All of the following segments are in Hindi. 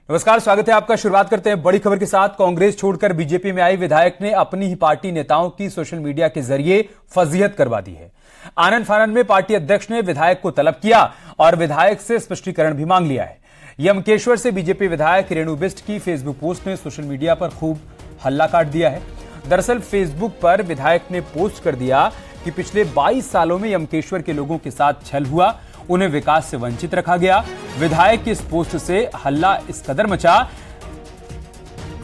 नमस्कार, स्वागत है आपका। शुरुआत करते हैं बड़ी खबर के साथ। कांग्रेस छोड़कर बीजेपी में आई विधायक ने अपनी ही पार्टी नेताओं की सोशल मीडिया के जरिए फजीहत करवा दी है। आनन फानन में पार्टी अध्यक्ष ने विधायक को तलब किया और विधायक से स्पष्टीकरण भी मांग लिया है। यमकेश्वर से बीजेपी विधायक रेणु बिष्ट की फेसबुक पोस्ट ने सोशल मीडिया पर खूब हल्ला काट दिया है। दरअसल फेसबुक पर विधायक ने पोस्ट कर दिया कि पिछले 22 सालों में यमकेश्वर के लोगों के साथ छल हुआ, उन्हें विकास से वंचित रखा गया। विधायक की इस पोस्ट से हल्ला इस कदर मचा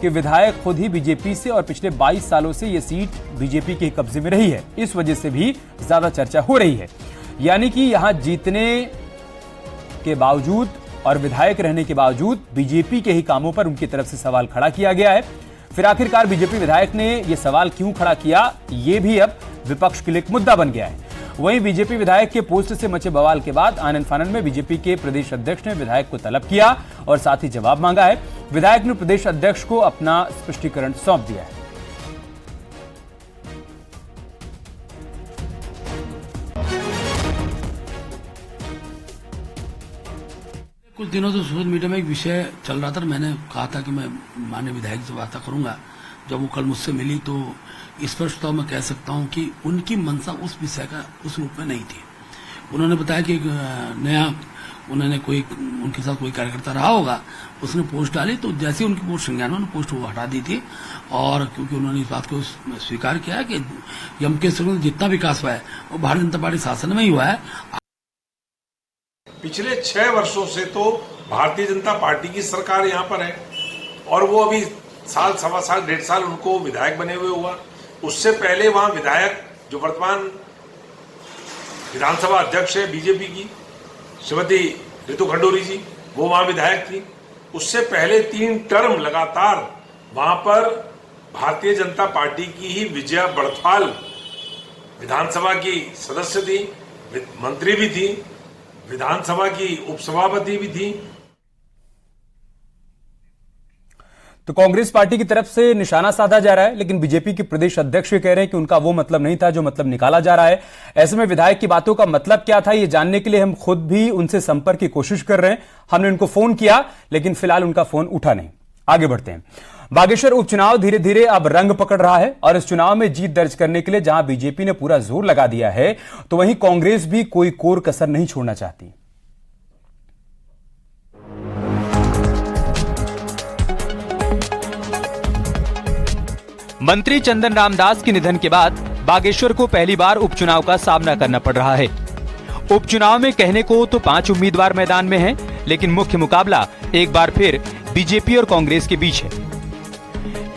कि विधायक खुद ही बीजेपी से और पिछले 22 सालों से यह सीट बीजेपी के कब्जे में रही है, इस वजह से भी ज्यादा चर्चा हो रही है। यानी कि यहां जीतने के बावजूद और विधायक रहने के बावजूद बीजेपी के ही कामों पर उनकी तरफ से सवाल खड़ा किया गया है। फिर आखिरकार बीजेपी विधायक ने यह सवाल क्यों खड़ा किया, यह भी अब विपक्ष के लिए एक मुद्दा बन गया है। वहीं बीजेपी विधायक के पोस्ट से मचे बवाल के बाद आनन फानन में बीजेपी के प्रदेश अध्यक्ष ने विधायक को तलब किया और साथ ही जवाब मांगा है। विधायक ने प्रदेश अध्यक्ष को अपना स्पष्टीकरण सौंप दिया है। कुछ दिनों से सोशल मीडिया में एक विषय चल रहा था, मैंने कहा था कि मैं माननीय विधायक से वार्ता करूंगा। जब वो कल मुझसे मिली तो स्पष्ट तौर मैं कह सकता हूं कि उनकी मंशा उस विषय का उस रूप में नहीं थी। उन्होंने बताया कि नया उन्होंने कोई उनके साथ कोई कार्यकर्ता रहा होगा, उसने पोस्ट डाली, तो जैसे उनकी पोस्ट संज्ञान में पोस्ट वो हटा दी थी। और क्योंकि उन्होंने इस बात को स्वीकार किया है कि यमकेश्वर में जितना विकास हुआ है वो भारतीय जनता पार्टी शासन में ही हुआ है। पिछले 6 वर्षों से तो भारतीय जनता पार्टी की सरकार यहाँ पर है और वो अभी साल, सवा साल, 1.5 साल उनको विधायक बने हुए हुआ। उससे पहले वहां विधायक जो वर्तमान विधानसभा अध्यक्ष है बीजेपी की श्रीमती रितु खंडूरी जी, वो वहां विधायक थी। उससे पहले 3 टर्म लगातार वहां पर भारतीय जनता पार्टी की ही विजया बड़थवाल विधानसभा की सदस्य थी, मंत्री भी थी, विधानसभा की उपसभापति भी थी। तो कांग्रेस पार्टी की तरफ से निशाना साधा जा रहा है, लेकिन बीजेपी के प्रदेश अध्यक्ष भी कह रहे हैं कि उनका वो मतलब नहीं था जो मतलब निकाला जा रहा है। ऐसे में विधायक की बातों का मतलब क्या था, ये जानने के लिए हम खुद भी उनसे संपर्क की कोशिश कर रहे हैं। हमने उनको फोन किया, लेकिन फिलहाल उनका फोन उठा नहीं। आगे बढ़ते हैं। बागेश्वर उपचुनाव धीरे धीरे अब रंग पकड़ रहा है और इस चुनाव में जीत दर्ज करने के लिए जहां बीजेपी ने पूरा जोर लगा दिया है, तो वहीं कांग्रेस भी कोई कोर कसर नहीं छोड़ना चाहती। मंत्री चंदन रामदास के निधन के बाद बागेश्वर को पहली बार उपचुनाव का सामना करना पड़ रहा है। उपचुनाव में कहने को तो 5 उम्मीदवार मैदान में हैं, लेकिन मुख्य मुकाबला एक बार फिर बीजेपी और कांग्रेस के बीच है।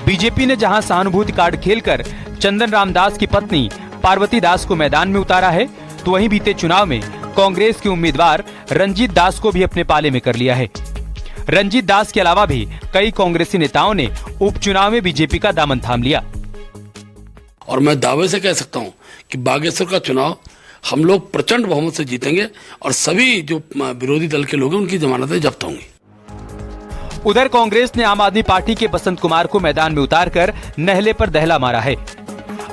बीजेपी ने जहां सहानुभूति कार्ड खेलकर चंदन रामदास की पत्नी पार्वती दास को मैदान में उतारा है, तो वहीं बीते चुनाव में कांग्रेस के उम्मीदवार रंजीत दास को भी अपने पाले में कर लिया है। रंजीत दास के अलावा भी कई कांग्रेसी नेताओं ने उपचुनाव में बीजेपी का दामन थाम लिया। और मैं दावे से कह सकता हूं कि बागेश्वर का चुनाव हम लोग प्रचंड बहुमत से जीतेंगे और सभी जो विरोधी दल के लोग हैं उनकी जमानतें जब्त होंगी। उधर कांग्रेस ने आम आदमी पार्टी के बसंत कुमार को मैदान में उतारकर नहले पर दहला मारा है।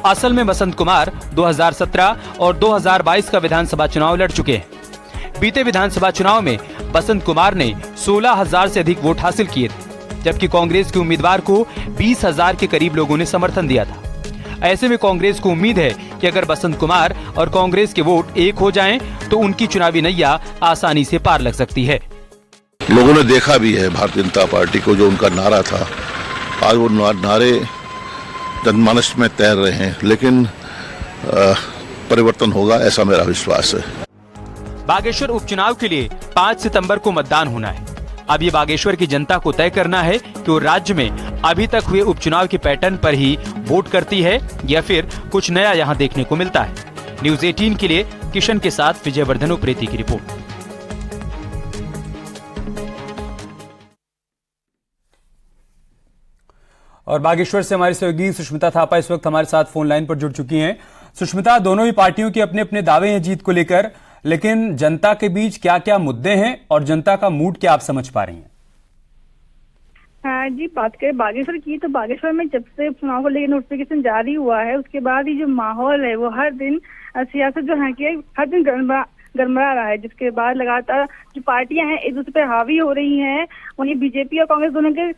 असल में बसंत कुमार 2017 और 2022 का विधानसभा चुनाव लड़ चुके हैं। बीते विधानसभा चुनाव में बसंत कुमार ने 16,000 से अधिक वोट हासिल किए थे, जबकि कांग्रेस के उम्मीदवार को 20,000 के करीब लोगों ने समर्थन दिया था। ऐसे में कांग्रेस को उम्मीद है कि अगर बसंत कुमार और कांग्रेस के वोट एक हो जाएं, तो उनकी चुनावी नैया आसानी से पार लग सकती है। लोगों ने देखा भी है भारतीय जनता पार्टी को, जो उनका नारा था, आज वो नारे जनमानस में तैर रहे हैं, लेकिन परिवर्तन होगा ऐसा मेरा विश्वास है। बागेश्वर उपचुनाव के लिए 5 सितंबर को मतदान होना है। अब ये बागेश्वर की जनता को तय करना है कि वो राज्य में अभी तक हुए उपचुनाव के पैटर्न पर ही वोट करती है या फिर कुछ नया यहाँ देखने को मिलता है। न्यूज़ 18 के लिए किशन के साथ विजयवर्धन उप्रेती की रिपोर्ट। और बागेश्वर से हमारी सहयोगी सुष्मिता थापा इस वक्त हमारे साथ फोन लाइन पर जुड़ चुकी हैं। सुष्मिता, दोनों ही पार्टियों के अपने अपने दावे हैं जीत को लेकर, लेकिन जनता के बीच क्या क्या मुद्दे हैं और जनता का मूड क्या आप समझ पा रही हैं? हाँ जी, बात करें बागेश्वर की तो बागेश्वर में जब से चुनाव को लेकर नोटिफिकेशन जारी हुआ है, उसके बाद ही जो माहौल है वो हर दिन सियासत जो है कि हर दिन गरमरा रहा है, जिसके बाद लगातार जो पार्टियां हैं एक दूसरे पर हावी हो रही हैं। वहीं बीजेपी और कांग्रेस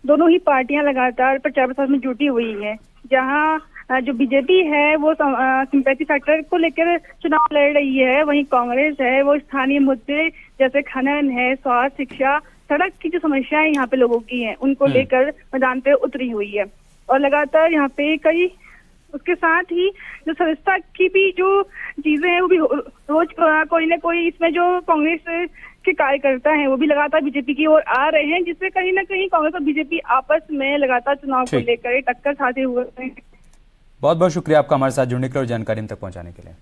दोनों ही पार्टियां लगातार प्रचार प्रसार में जुटी हुई है। जहां जो बीजेपी है वो सिंपैथी फैक्टर को लेकर चुनाव लड़ रही है, वहीं कांग्रेस है वो स्थानीय मुद्दे जैसे खनन है, स्वास्थ्य, शिक्षा, सड़क की जो समस्याएं यहाँ पे लोगों की हैं उनको लेकर मैदान पे उतरी हुई है। और लगातार यहाँ पे कई उसके साथ ही जो सदस्यता की भी जो चीजें हैं वो भी रोज कोई ना कोई इसमें जो कांग्रेस के कार्यकर्ता हैं वो भी लगातार बीजेपी की ओर आ रहे हैं, जिससे कहीं ना कहीं कांग्रेस और बीजेपी आपस में लगातार चुनाव को लेकर टक्कर खाते हुए हैं। बहुत बहुत शुक्रिया आपका हमारे साथ जुड़ने के लिए और जानकारी हम तक पहुंचाने के लिए।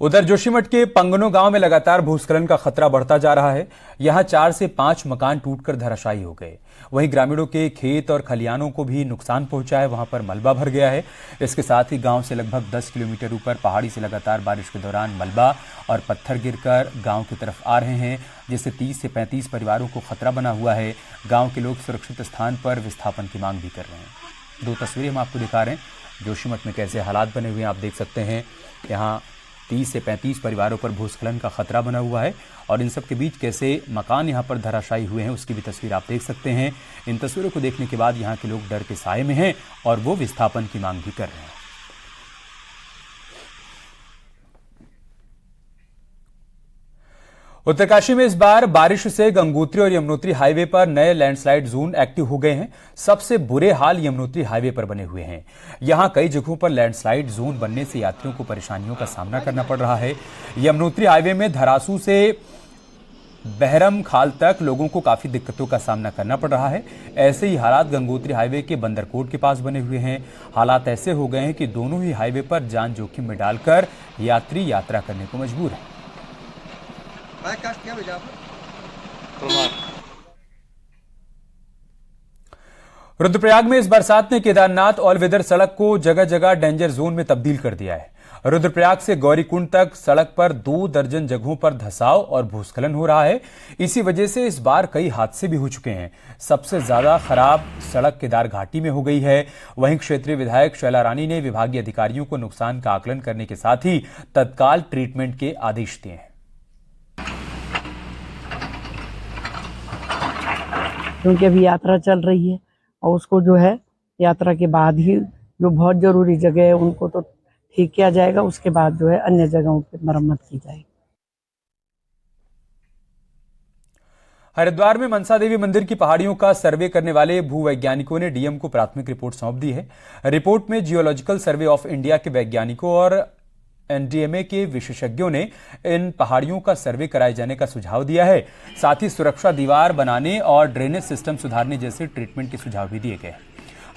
उधर जोशीमठ के पंगनो गांव में लगातार भूस्खलन का खतरा बढ़ता जा रहा है। यहां 4 से 5 मकान टूटकर धराशायी हो गए। वहीं ग्रामीणों के खेत और खलियानों को भी नुकसान पहुंचा है, वहां पर मलबा भर गया है। इसके साथ ही गांव से लगभग 10 किलोमीटर ऊपर पहाड़ी से लगातार बारिश के दौरान मलबा और पत्थर गिरकर गांव की तरफ आ रहे हैं, जिससे 30 से 35 परिवारों को खतरा बना हुआ है। गांव के लोग सुरक्षित स्थान पर विस्थापन की मांग भी कर रहे हैं। 2 तस्वीरें हम आपको दिखा रहे हैं जोशीमठ में कैसे हालात बने हुए हैं। आप देख सकते हैं यहाँ 30 से 35 परिवारों पर भूस्खलन का खतरा बना हुआ है और इन सब के बीच कैसे मकान यहां पर धराशायी हुए हैं उसकी भी तस्वीर आप देख सकते हैं। इन तस्वीरों को देखने के बाद यहां के लोग डर के साए में हैं और वो विस्थापन की मांग भी कर रहे हैं। उत्तरकाशी में इस बार बारिश से गंगोत्री और यमुनोत्री हाईवे पर नए लैंडस्लाइड जोन एक्टिव हो गए हैं। सबसे बुरे हाल यमुनोत्री हाईवे पर बने हुए हैं। यहां कई जगहों पर लैंडस्लाइड जोन बनने से यात्रियों को परेशानियों का सामना करना पड़ रहा है। यमुनोत्री हाईवे में धरासू से बहरम खाल तक लोगों को काफी दिक्कतों का सामना करना पड़ रहा है। ऐसे ही हालात गंगोत्री हाईवे के बंदरकोट के पास बने हुए हैं। हालात ऐसे हो गए हैं कि दोनों ही हाईवे पर जान जोखिम में डालकर यात्री यात्रा करने को मजबूर है। रुद्रप्रयाग में इस बरसात ने केदारनाथ ऑल वेदर सड़क को जगह जगह डेंजर जोन में तब्दील कर दिया है। रुद्रप्रयाग से गौरीकुंड तक सड़क पर 2 दर्जन जगहों पर धंसाव और भूस्खलन हो रहा है। इसी वजह से इस बार कई हादसे भी हो चुके हैं। सबसे ज्यादा खराब सड़क केदार घाटी में हो गई है। वहीं क्षेत्रीय विधायक शैला रानी ने विभागीय अधिकारियों को नुकसान का आकलन करने के साथ ही तत्काल ट्रीटमेंट के आदेश दिए हैं। क्योंकि अभी यात्रा चल रही है और उसको जो है यात्रा के बाद ही जो बहुत जरूरी जगह है उनको तो ठीक किया जाएगा, उसके बाद जो है अन्य जगहों पर मरम्मत की जाएगी। हरिद्वार में मनसा देवी मंदिर की पहाड़ियों का सर्वे करने वाले भूवैज्ञानिकों ने डीएम को प्राथमिक रिपोर्ट सौंप दी है। रिपोर्ट में जियोलॉजिकल सर्वे ऑफ इंडिया के वैज्ञानिकों और एनडीएमए के विशेषज्ञों ने इन पहाड़ियों का सर्वे कराए जाने का सुझाव दिया है। साथ ही सुरक्षा दीवार बनाने और ड्रेनेज सिस्टम सुधारने जैसे ट्रीटमेंट के सुझाव भी दिए गए।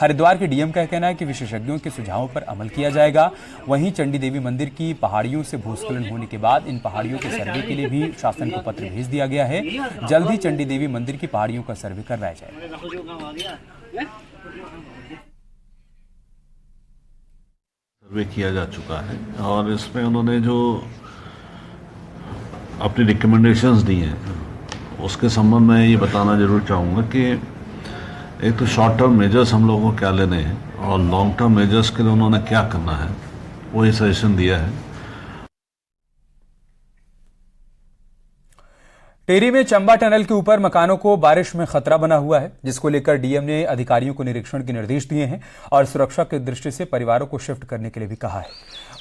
हरिद्वार के डीएम का कहना है कि विशेषज्ञों के सुझावों पर अमल किया जाएगा। वहीं चंडी देवी मंदिर की पहाड़ियों से भूस्खलन होने के बाद इन पहाड़ियों के सर्वे के लिए भी शासन को पत्र भेज दिया गया है। जल्द ही चंडी देवी मंदिर की पहाड़ियों का सर्वे करवाया जाएगा। सर्वे किया जा चुका है और इसमें उन्होंने जो अपनी रिकमेंडेशंस दी हैं उसके संबंध में ये बताना जरूर चाहूँगा कि एक तो शॉर्ट टर्म मेजर्स हम लोगों को क्या लेने हैं और लॉन्ग टर्म मेजर्स के लिए उन्होंने क्या करना है वो ये सजेशन दिया है। टेरी में चंबा टनल के ऊपर मकानों को बारिश में खतरा बना हुआ है, जिसको लेकर डीएम ने अधिकारियों को निरीक्षण के निर्देश दिए हैं और सुरक्षा की दृष्टि से परिवारों को शिफ्ट करने के लिए भी कहा है।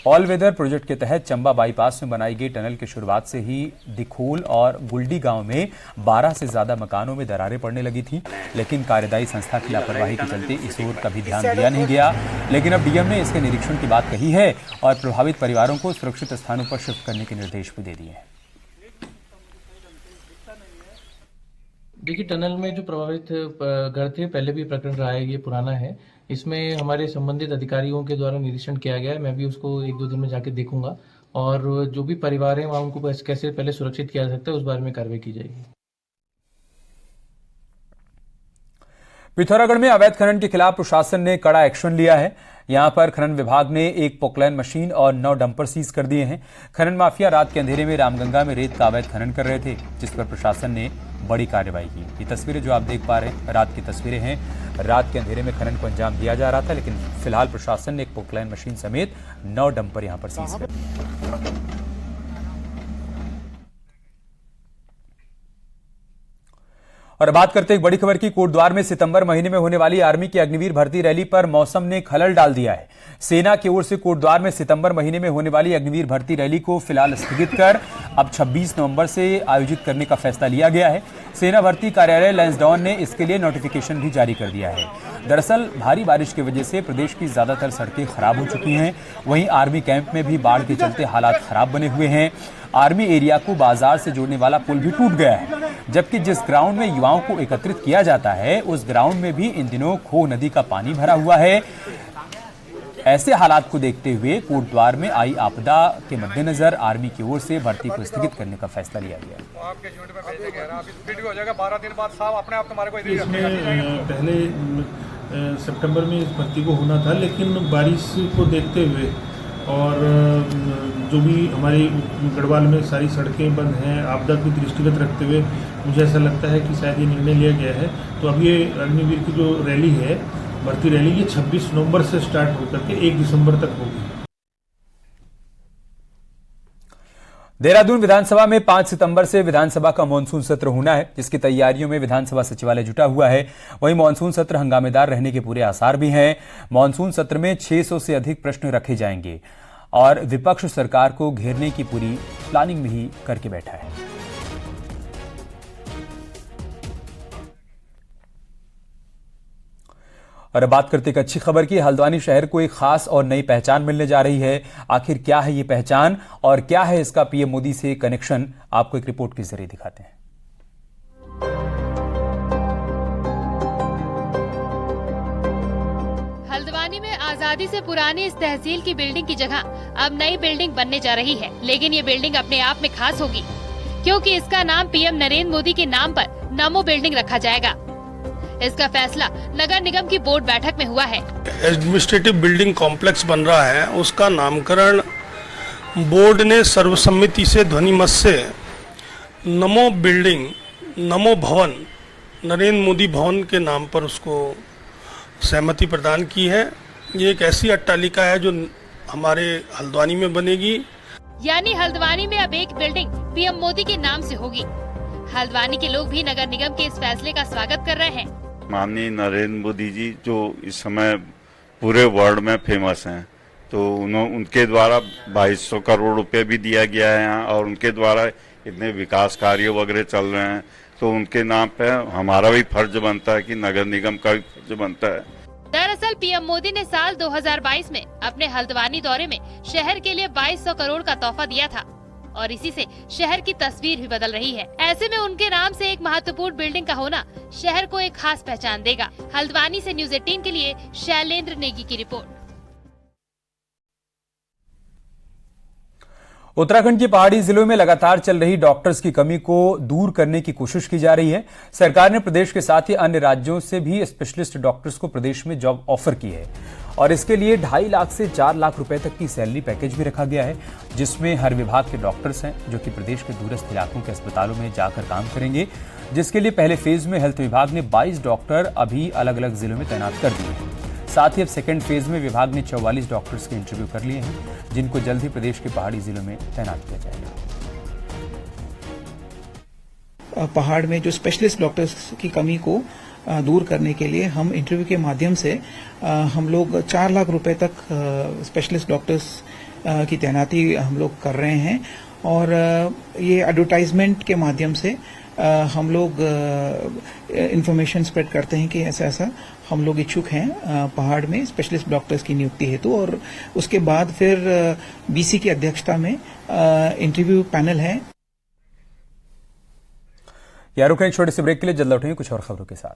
ऑल वेदर प्रोजेक्ट के तहत चंबा बाईपास में बनाई गई टनल की शुरुआत से ही दिखोल और गुलडी गांव में 12 से ज्यादा मकानों में दरारें पड़ने लगी थी, लेकिन कार्यदायी संस्था की लापरवाही के चलते इस ओर कभी ध्यान दिया नहीं गया। लेकिन अब डीएम ने इसके निरीक्षण की बात कही है और प्रभावित परिवारों को सुरक्षित स्थानों पर शिफ्ट करने के निर्देश भी दे दिए हैं। देखिए, टनल में जो प्रभावित घर थे पहले भी प्रकरण रहा है, ये पुराना है। इसमें हमारे संबंधित अधिकारियों के द्वारा निरीक्षण किया गया है। मैं भी उसको 1-2 दिन में जाके देखूंगा और जो भी परिवार हैं वहाँ उनको कैसे पहले सुरक्षित किया जा सकता है उस बारे में कार्रवाई की जाएगी। पिथौरागढ़ में अवैध खनन के खिलाफ प्रशासन ने कड़ा एक्शन लिया है। यहां पर खनन विभाग ने एक पोकलैन मशीन और 9 डंपर सीज कर दिए हैं। खनन माफिया रात के अंधेरे में रामगंगा में रेत का अवैध खनन कर रहे थे, जिस पर प्रशासन ने बड़ी कार्रवाई की। ये तस्वीरें जो आप देख पा रहे हैं रात की तस्वीरें हैं। रात के अंधेरे में खनन को अंजाम दिया जा रहा था, लेकिन फिलहाल प्रशासन ने एक पोकलाइन मशीन समेत 9 डंपर यहां पर सीज कर दिए। और बात करते हैं एक बड़ी खबर की। कोटद्वार में सितंबर महीने में होने वाली आर्मी की अग्निवीर भर्ती रैली पर मौसम ने खलल डाल दिया है। सेना की ओर से कोटद्वार में सितंबर महीने में होने वाली अग्निवीर भर्ती रैली को फिलहाल स्थगित कर अब 26 नवंबर से आयोजित करने का फैसला लिया गया है। सेना भर्ती कार्यालय लैंसडाउन ने इसके लिए नोटिफिकेशन भी जारी कर दिया है। दरअसल भारी बारिश की वजह से प्रदेश की ज्यादातर सड़कें खराब हो चुकी हैं। वहीं आर्मी कैंप में भी बाढ़ के चलते हालात खराब बने हुए हैं। आर्मी एरिया को बाजार से जोड़ने वाला पुल भी टूट गया है, जबकि जिस ग्राउंड में युवाओं को एकत्रित किया जाता है उस ग्राउंड में भी इन दिनों खो नदी का पानी भरा हुआ है। ऐसे हालात को देखते हुए कोटद्वार में आई आपदा के मद्देनजर आर्मी की ओर से भर्ती को स्थगित करने का फैसला लिया गया है। इसमें पहले सितंबर में इस भर्ती को होना था, लेकिन बारिश को देखते हुए और जो भी हमारी गढ़वाल में सारी सड़कें बंद हैं, आपदा को दृष्टिगत रखते हुए मुझे ऐसा लगता है कि शायद ये निर्णय लिया गया है। तो अब ये अग्निवीर की जो रैली है, भर्ती रैली, ये 26 नवंबर से स्टार्ट होकर के 1 दिसंबर तक होगी। देहरादून विधानसभा में 5 सितंबर से विधानसभा का मानसून सत्र होना है, जिसकी तैयारियों में विधानसभा सचिवालय जुटा हुआ है। वहीं मानसून सत्र हंगामेदार रहने के पूरे आसार भी हैं। मानसून सत्र में 600 से अधिक प्रश्न रखे जाएंगे और विपक्ष सरकार को घेरने की पूरी प्लानिंग भी करके बैठा है। और अब बात करते एक अच्छी खबर की। हल्द्वानी शहर को एक खास और नई पहचान मिलने जा रही है। आखिर क्या है ये पहचान और क्या है इसका पीएम मोदी से कनेक्शन, आपको एक रिपोर्ट के जरिए दिखाते हैं। हल्द्वानी में आजादी से पुरानी इस तहसील की बिल्डिंग की जगह अब नई बिल्डिंग बनने जा रही है, लेकिन ये बिल्डिंग अपने आप में खास होगी क्योंकि इसका नाम पीएम नरेंद्र मोदी के नाम पर नमो बिल्डिंग रखा जाएगा। इसका फैसला नगर निगम की बोर्ड बैठक में हुआ है। एडमिनिस्ट्रेटिव बिल्डिंग कॉम्प्लेक्स बन रहा है, उसका नामकरण बोर्ड ने सर्वसम्मति से ध्वनिमत से नमो बिल्डिंग, नमो भवन, नरेंद्र मोदी भवन के नाम पर उसको सहमति प्रदान की है। ये एक ऐसी अट्टालिका है जो हमारे हल्द्वानी में बनेगी। यानी हल्द्वानी में अब एक बिल्डिंग पीएम मोदी के नाम से होगी। हल्द्वानी के लोग भी नगर निगम के इस फैसले का स्वागत कर रहे हैं। माननीय नरेंद्र मोदी जी जो इस समय पूरे वर्ल्ड में फेमस हैं, तो उनके द्वारा 2200 करोड़ रुपए भी दिया गया है यहाँ, और उनके द्वारा इतने विकास कार्य वगैरह चल रहे हैं, तो उनके नाम पे हमारा भी फर्ज बनता है कि नगर निगम का भी फर्ज बनता है। दरअसल पीएम मोदी ने साल 2022 में अपने हल्द्वानी दौरे में शहर के लिए 2200 करोड़ का तोहफा दिया था और इसी से शहर की तस्वीर भी बदल रही है। ऐसे में उनके नाम से एक महत्वपूर्ण बिल्डिंग का होना शहर को एक खास पहचान देगा। हल्द्वानी से न्यूज़ 18 के लिए शैलेंद्र नेगी की रिपोर्ट। उत्तराखंड के पहाड़ी जिलों में लगातार चल रही डॉक्टर्स की कमी को दूर करने की कोशिश की जा रही है। सरकार ने प्रदेश के साथ ही अन्य राज्यों से भी स्पेशलिस्ट डॉक्टर्स को प्रदेश में जॉब ऑफर की है और इसके लिए 2.5 लाख से 4 लाख रुपए तक की सैलरी पैकेज भी रखा गया है, जिसमें हर विभाग के डॉक्टर्स हैं जो कि प्रदेश के दूरस्थ इलाकों के अस्पतालों में जाकर काम करेंगे, जिसके लिए पहले फेज में हेल्थ विभाग ने 22 डॉक्टर अभी अलग अलग जिलों में तैनात कर दिए हैं। साथ ही अब सेकेंड फेज में विभाग ने 44 डॉक्टर्स के इंटरव्यू कर लिए हैं, जिनको जल्द ही प्रदेश के पहाड़ी जिलों में तैनात किया जाएगा। पहाड़ में जो स्पेशलिस्ट डॉक्टर्स की कमी को दूर करने के लिए हम इंटरव्यू के माध्यम से हम लोग 4 लाख रुपए तक स्पेशलिस्ट डॉक्टर्स की तैनाती हम लोग कर रहे हैं और ये एडवर्टाइजमेंट के माध्यम से हम लोग इंफॉर्मेशन स्प्रेड करते हैं कि ऐसा ऐसा हम लोग इच्छुक हैं पहाड़ में स्पेशलिस्ट डॉक्टर्स की नियुक्ति हेतु, और उसके बाद फिर बीसी की अध्यक्षता में इंटरव्यू पैनल है। यार रुकें एक छोटे से ब्रेक के लिए, जल्द लौटेंगे कुछ और खबरों के साथ।